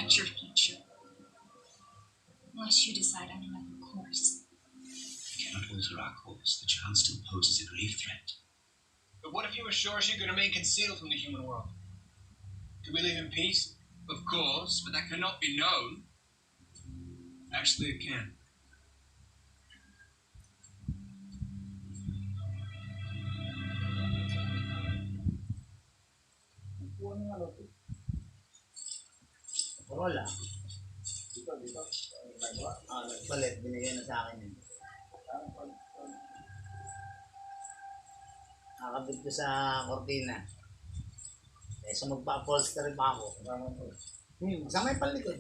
affect your future. Unless you decide on another course. We cannot alter our course. The child still poses a grave threat. But what if you assure she could remain concealed from the human world? Could we live in peace? Of course, but that cannot be known. Actually, it can. Wala. Dito. Nagpalit. Binigay na sa akin yun. Nakakabit ko sa kortina. So magpa-upholster pa ako. Sa may palikod.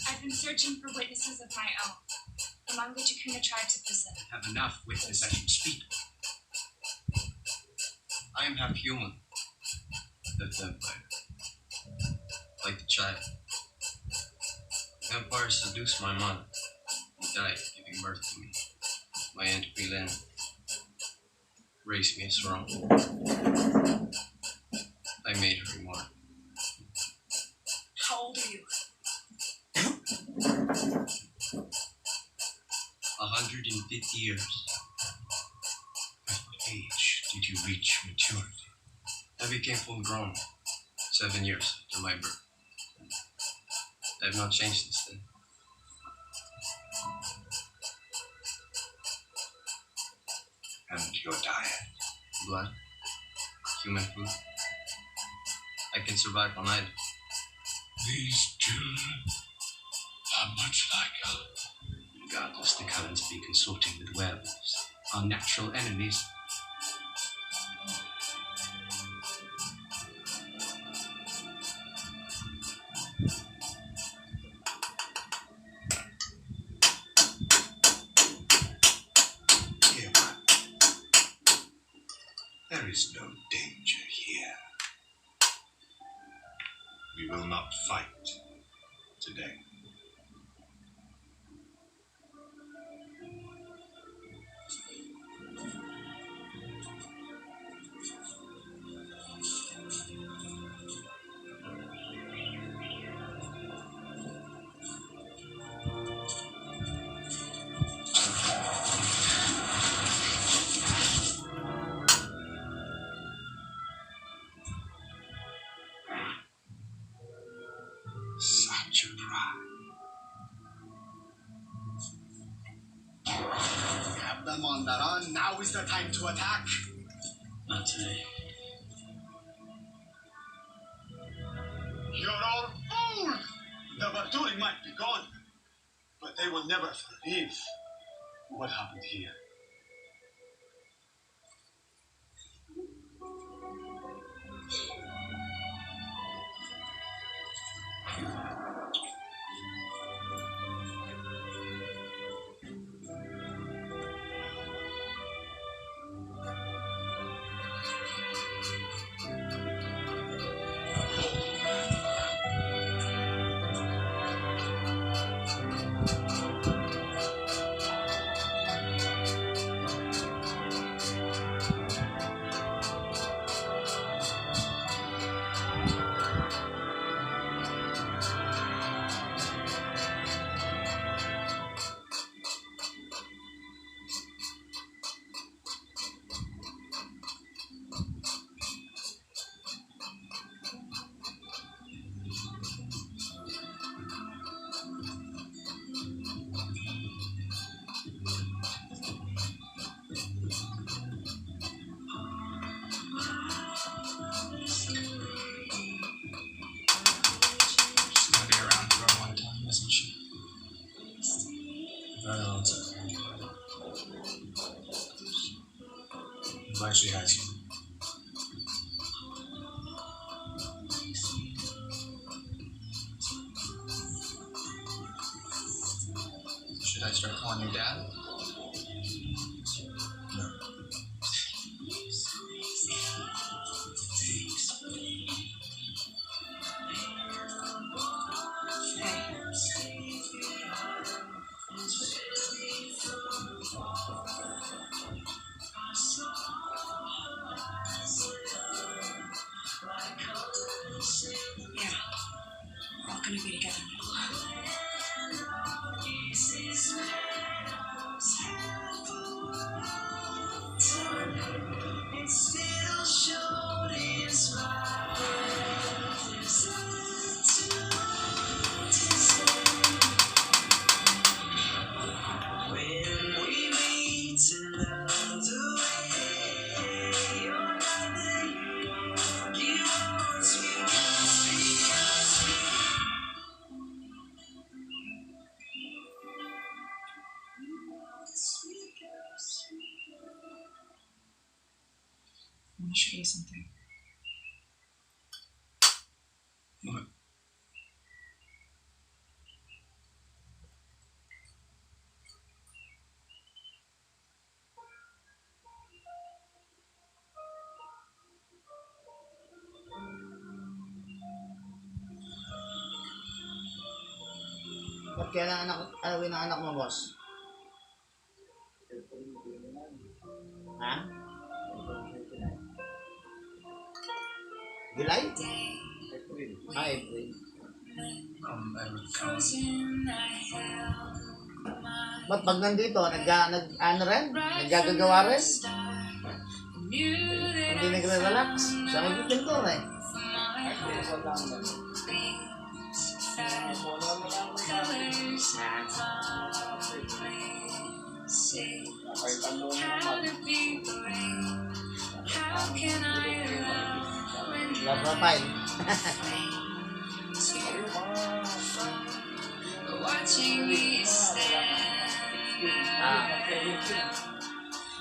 I've been searching for witnesses of my own among the Chikuna tribes of Brazil. Have enough witness that you speak. I am half human. Half vampire. Like the child. Vampires seduced my mother. He died giving birth to me. My aunt Belen raised me as her own. I made her immortal. How old are you? 150 years. At what age did you reach maturity? I became full grown 7 years after my birth. I have not changed since then. And your diet? Blood, human food. I can survive on either. These children are much like us. Regardless, the Cullens be consorting with werewolves, our natural enemies. Dear one, there is no danger here. We will not fight today. Such a pride. Have them on the run. Now is the time to attack. Not today. You're all fools! The Barturi might be gone, but they will never forgive what happened here. Why she has you? Should I start calling you Dad? No. Hey. want to show you something. What? Ba't kaya alawin ang anak mo, boss? Ha? July? Ah, April. I would come. Ba't pag nandito, ano rin? Naggagawa rin? Hindi nagre-relax. Siya nagpipintura eh. Love profile.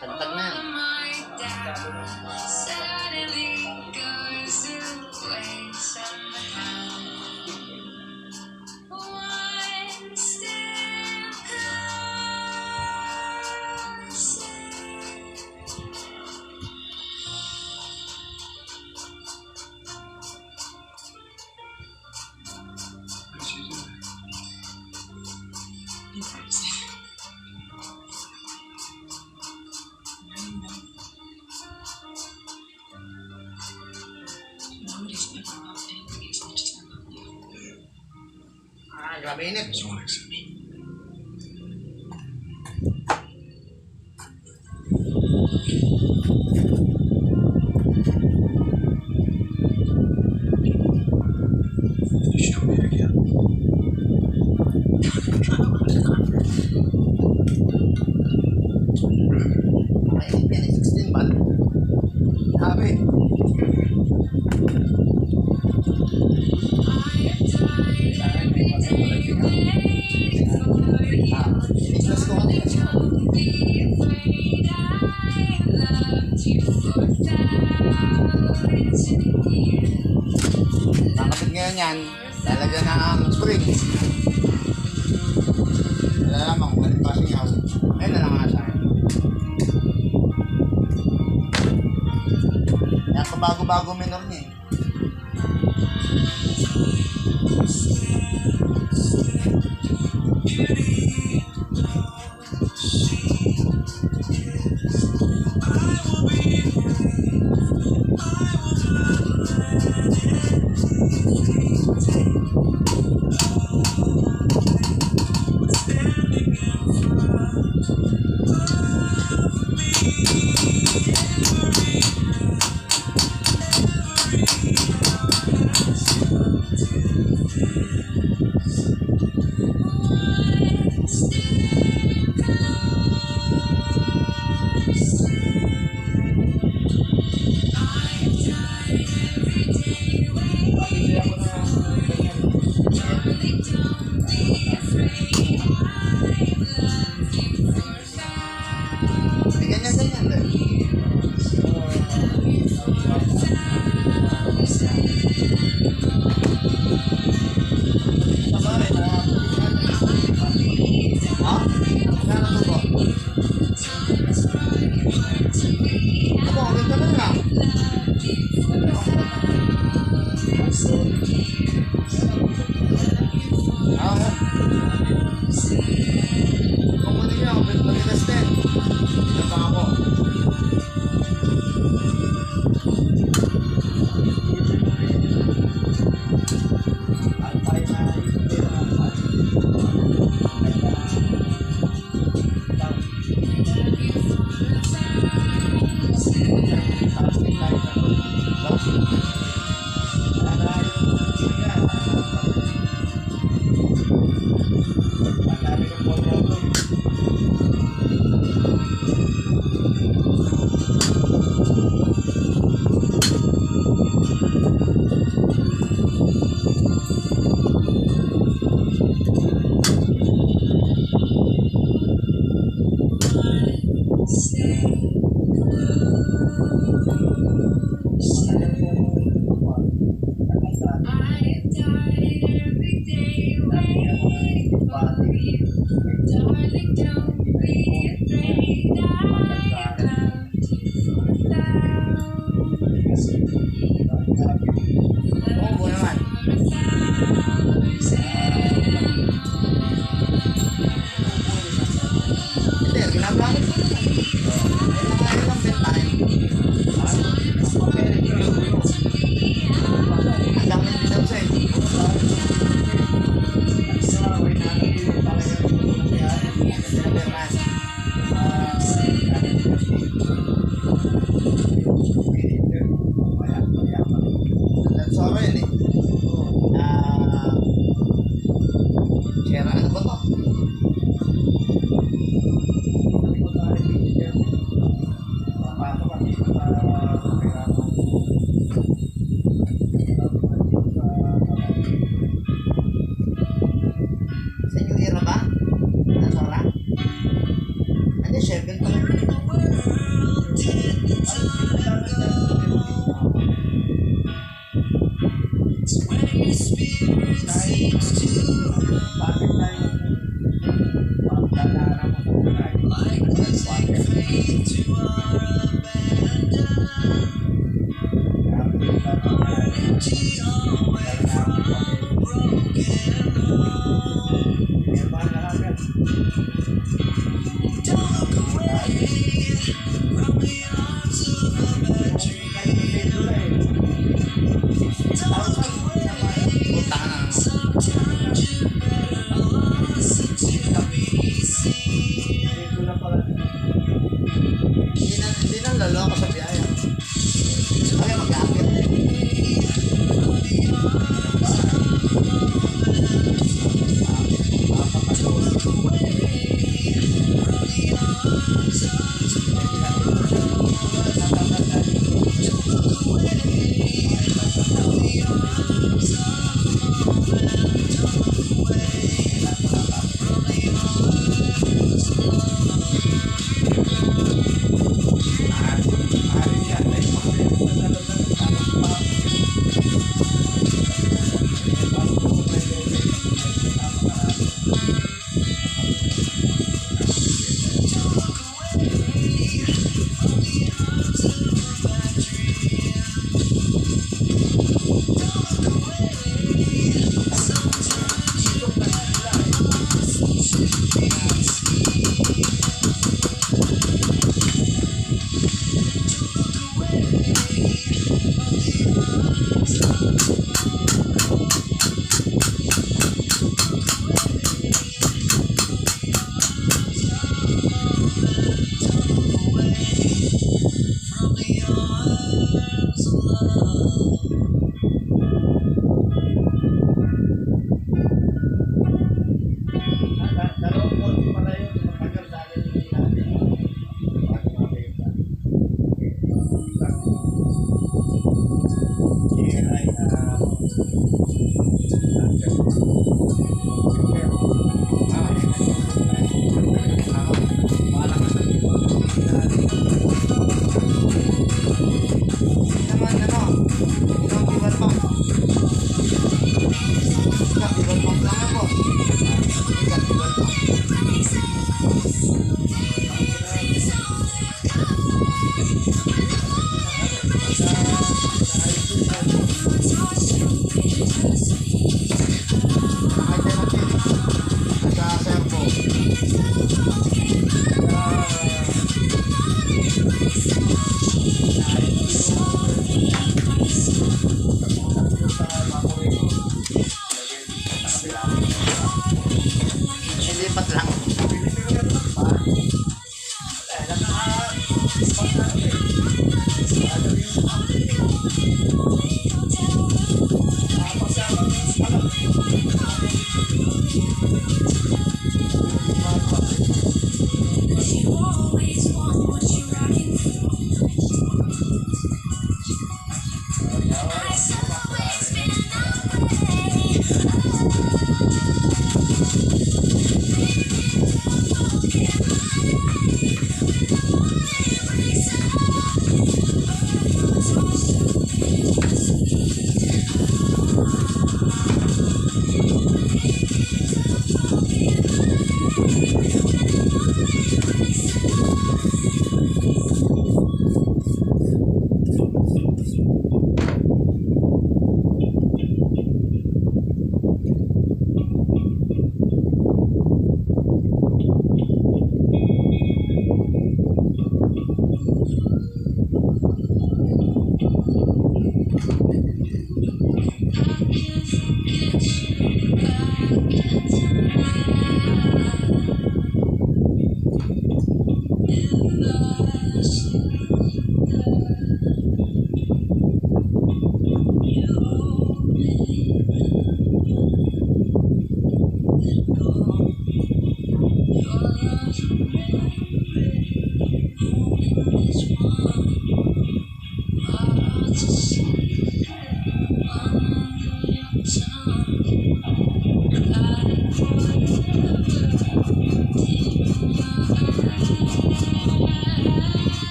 Santag na. What's she doing? You practice it. Nobody's ever loved anybody as much as I love you. Ah, grabe init. There's one exception. Can you show me again? Mainit yan eh. 16 ba? Grabe. Iniklas ko kanina. Nakapit ngayon yan. Lalagyan ng spring. Wala lamang kung ano pa singaw. Ayun na lang nga sa akin. Yan pa bago-bago minor niya eh. Ganyan-ganyan din. Ha? Kaya na po po. Ako, ulit na lang lang. Kung muli niya, mag-itas din. Ito pa ako. Stay close. Darling, don't be afraid. I'm about to fall down. Oo, buo naman. Hindi, ginagamit ko naman. Ayun lang bedtime. Ang dami din daw sa'yo. That's already. Sierra, ano ba to? Sa inyo era ba? Nasara? Ano, 7 pa lang. Hindi na laloko sa biyaya. Okay, mag-aakit.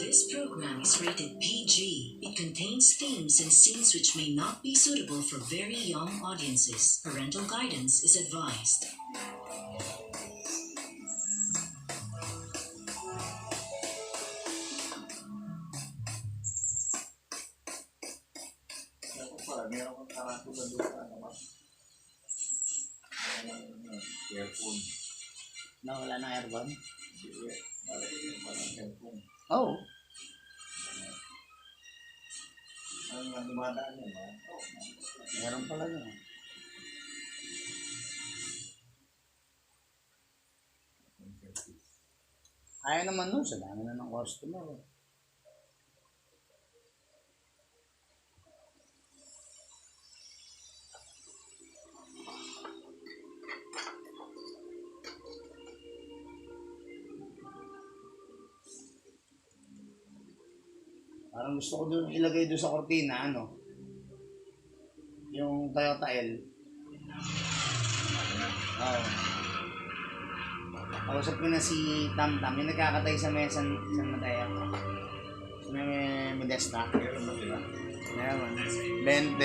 This program is rated PG. It contains themes and scenes which may not be suitable for very young audiences. Parental guidance is advised. Nawala ng aircon? Oh. Meron pala yun. Kaya naman nun, sa dami na ng customer. Parang gusto ko doon ilagay doon sa kortina, ano? Yung Toyota L. Oo. Kausap ko na si Tam-Tam, yung nagkakatay sa mesa na tayo. May Modesta. Meron ba sila? Meron. 20.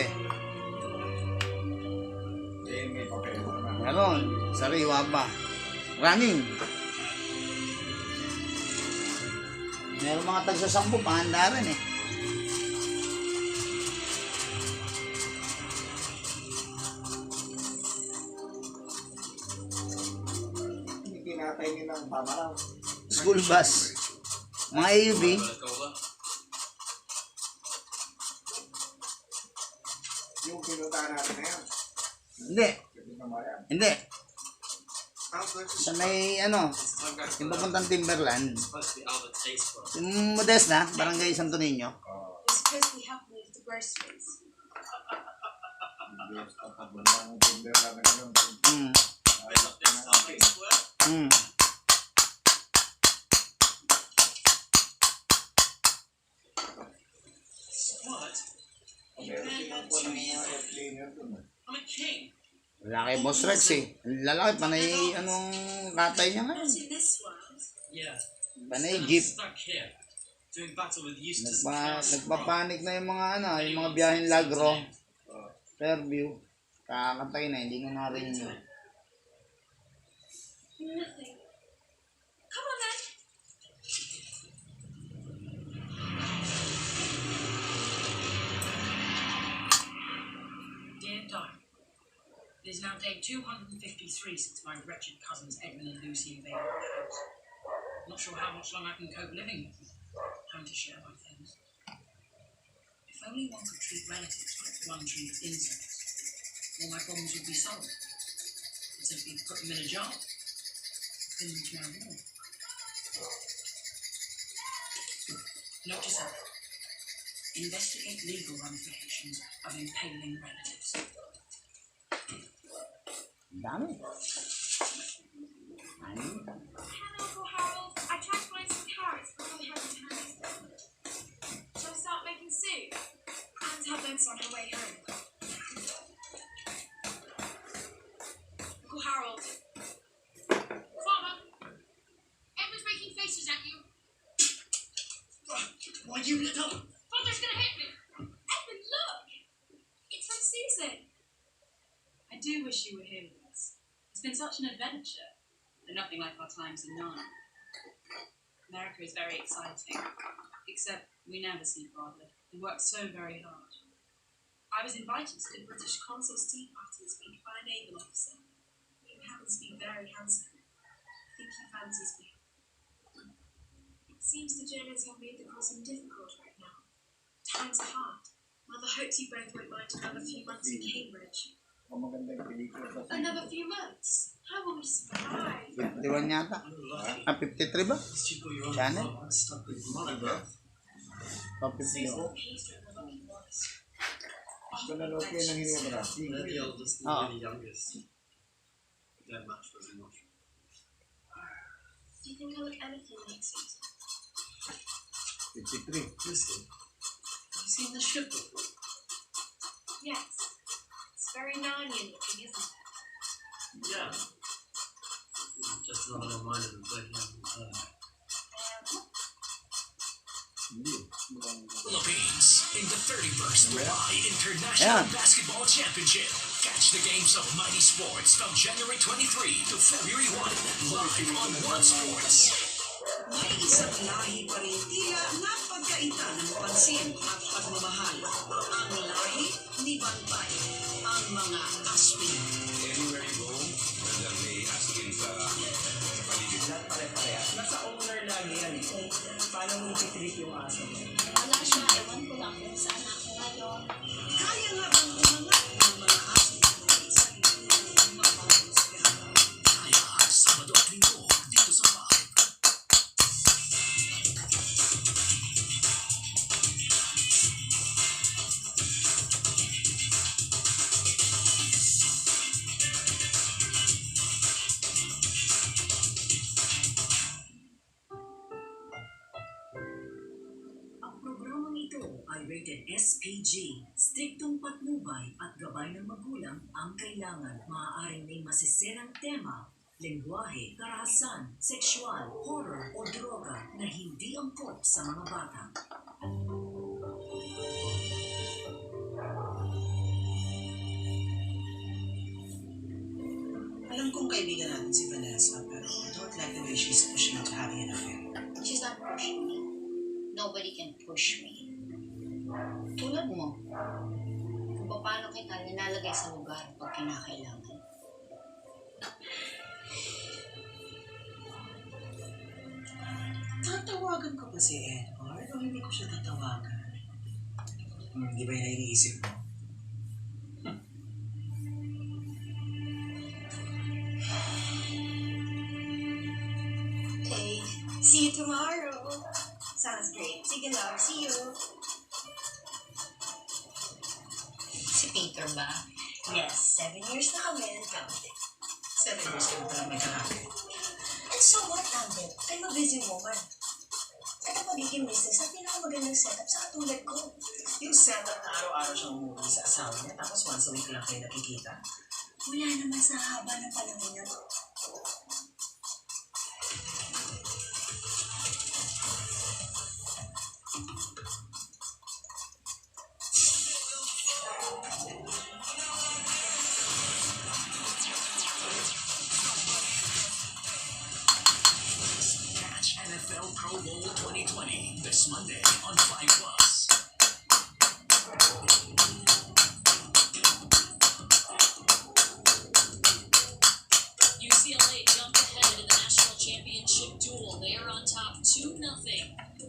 May papel. Meron. Sariwa pa. Running. Meron mga tagsasampu, pahanda rin eh. Hindi kinakay nilang pamaraw. School bus. Mga AUV. Yung pinuntahan natin na yan. Hindi. Hindi. Sa may ano, yung papuntang Timberland. Yung Modesta, barangay Santo Niño. It's because we help with the groceries. What? I'm a king. Lalaki Boss Rex eh. Lalaki, panay anong katay niya ngayon. Not in this world. Yeah. Panay jeep. Stuck here. Doing battle with Eustace and Klaus. Nagpapanik na yung mga yung mga biyaheng Lagro. Fairview. Kakatay na, hindi na narin yun. Nothing. Come on then. Dear Diary, it is now day 253 since my wretched cousins Edmund and Lucy invaded our house. Not sure how much longer I can cope living with them, having to share my things. If only one could treat relatives like one treats insects, all my problems would be solved. I'd simply put them in a jar, pin them to my wall. Note to self: investigate legal ramifications of impaling relatives. Dami. Hello, Uncle Harold. I tried to find some carrots, but I haven't had it. Shall I start making soup? Anne's had those on her way home. Uncle Harold. Farmer. Edward's making faces at you. Why you lit up? Father's gonna hit me. Edward, look. It's from Susan. I do wish you were here with us. It's been such an adventure, and nothing like our times in Nana. America is very exciting, except we never sleep hardly and work so very hard. I was invited to the British Consul's tea party this week by a naval officer, who happens to be very handsome. I think he fancies me. It seems the Germans have made the crossing difficult right now. Times are hard. Mother hopes you both won't mind another few months in Cambridge. Another few months? How will we survive? 51 yata. 53 ba? Channel? Top 50. Susan pays for the lucky ones. They're the oldest and we're the youngest. Their match was a notch. Do you think I look anything like Susan? 53. Listen, have you seen the ship before? Yes. It's very Narnian looking, isn't it? Yeah. Just another reminder that they haven't heard. Philippines in the 31st Dubai International Basketball Championship. Catch the games of Mighty Sports from January 23 to February 1 live on One Sports. May isang lahi pa rin tila napagkaita ng pansin at pagmamahal. Ang lahi ni Bantay, ang mga aspin. Anywhere you go, whether may askin sa paligid. Lahat pare-parehas. Nasa owner lagi yan. Kung paano mo iti-treat yung aso. Wala siya. Ewan ko lang kung saan ako ngayon. Kaya nga bang umangat ng mga aspin sa ng mapapusgahan? Kaya Sabado at Linggo dito sa Vibe. Ang programang ito ay rated SPG, striktong patnubay at gabay ng magulang ang kailangan. Maaaring may masisirang tema, lengguwahe, karahasan, sexual, horror o droga na hindi angkop sa mga bata. Alam kong kaibigan natin si Vanessa, pero I don't like the way she's pushing to having an affair. She's not pushing me. Nobody can push me. Tulad mo. Kung paano kita nilalagay sa lugar pag kinakailangan. Tatawagan ko ba si Edward o hindi ko siya tatawagan? Di ba yung iniisip mo? Okay. See you tomorrow. Sounds great. Sige, love. See you. Si Peter ba? Yes, 7 years na kami and counting. 7 years ka na pala may kakapit. And so what, Ambit? I'm a busy woman. At ang pagiging business ang pinakamagandang setup sa katulad ko. Yung setup na araw-araw siyang umuwi sa asawa niya, tapos once a week lang kayo nakikita. Wala naman sa haba ng panahon na to. Bowl 2020 this Monday on 5+. UCLA jumped ahead in the national championship duel. They are on top 2-0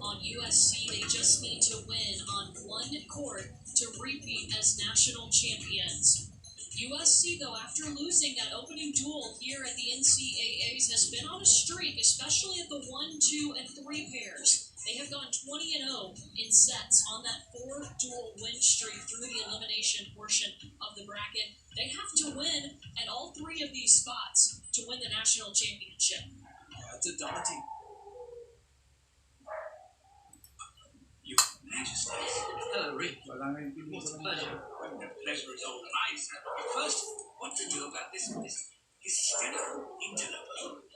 on USC. They just need to win on one court to repeat as national champions. USC, though, after losing that opening duel here at the NCAAs, has been on a streak, especially at the 1, 2, and 3 pairs. They have gone 20-0 in sets on that 4-duel win streak through the elimination portion of the bracket. They have to win at all 3 of these spots to win the national championship. Yeah, it's a daunting. Your Majesty. Hello, Rick. What a pleasure. The pleasure is all mine, sir. First, what to do about this hysterical interloper?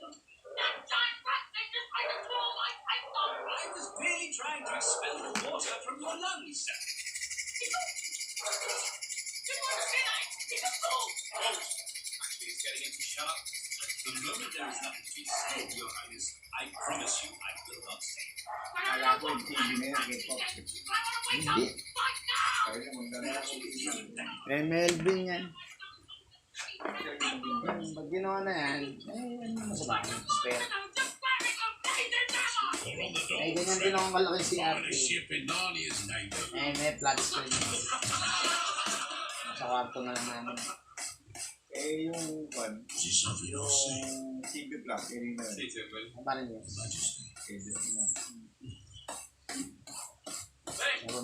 I was merely trying to expel the water from your lungs, sir. Actually, it's getting him to shut up. The moment there is nothing to be said, Your Highness, I promise you I will not say it. Kala ko yung TV na yan, K-pop. Hindi. Eh, Melvin yan. Pag ginawa na yan, masama. Spare. Eh, ganyan din ako malaki si Ate. Eh, may flat screen. Sa kwarto na lang namin. Eh, yung TV Plus, yun na. Paano niyo? Okay, just na. Ano ba